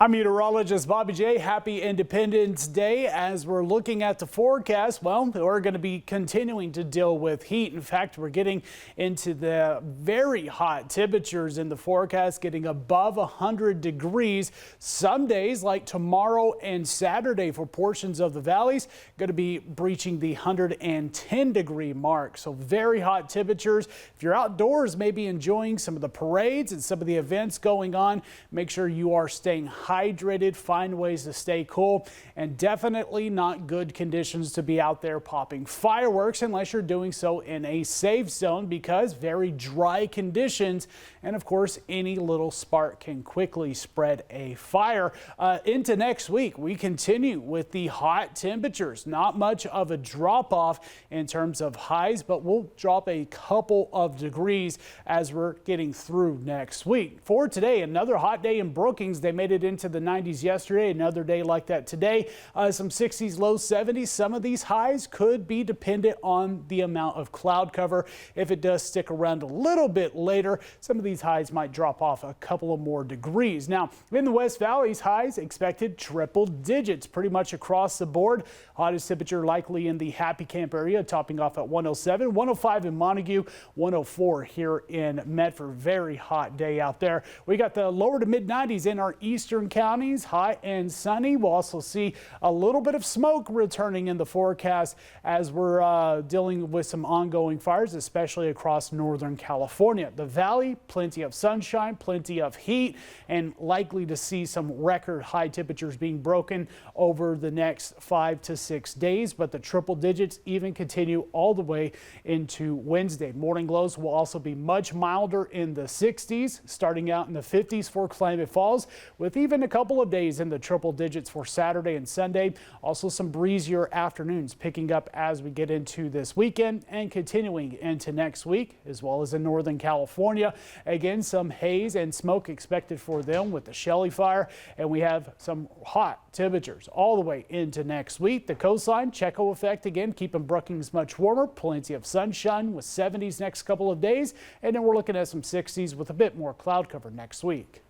I'm meteorologist Bobby J. Happy Independence Day. As we're looking at the forecast, well, we're going to be continuing to deal with heat. In fact, we're getting into the very hot temperatures in the forecast, getting above 100 degrees. Some days like tomorrow and Saturday for portions of the valleys going to be breaching the 110 degree mark. So very hot temperatures. If you're outdoors, maybe enjoying some of the parades and some of the events going on, make sure you are staying hydrated, find ways to stay cool, and definitely not good conditions to be out there popping fireworks unless you're doing so in a safe zone, because very dry conditions, and of course any little spark can quickly spread a fire. Into next week, we continue with the hot temperatures. Not much of a drop off in terms of highs, but we'll drop a couple of degrees as we're getting through next week. For today, another hot day in Brookings. They made it into the 90s yesterday. Another day like that today. Some 60s, low 70s. Some of these highs could be dependent on the amount of cloud cover. If it does stick around a little bit later, some of these highs might drop off a couple of more degrees. Now, in the West Valley's highs expected triple digits pretty much across the board. Hottest temperature likely in the Happy Camp area, topping off at 107, 105 in Montague, 104 here in Medford. Very hot day out there. We got the lower to mid 90s in our eastern counties, hot and sunny. We'll also see a little bit of smoke returning in the forecast as we're dealing with some ongoing fires, especially across Northern California. The valley, plenty of sunshine, plenty of heat, and likely to see some record high temperatures being broken over the next 5 to 6 days, but the triple digits even continue all the way into Wednesday. Morning lows will also be much milder in the 60s, starting out in the 50s for Klamath Falls, with even a couple of days in the triple digits for Saturday and Sunday. Also some breezier afternoons picking up as we get into this weekend and continuing into next week, as well as in Northern California. Again, some haze and smoke expected for them with the Shelley fire, and we have some hot temperatures all the way into next week. The coastline, Checo effect again, keeping Brookings much warmer. Plenty of sunshine with 70s next couple of days, and then we're looking at some 60s with a bit more cloud cover next week.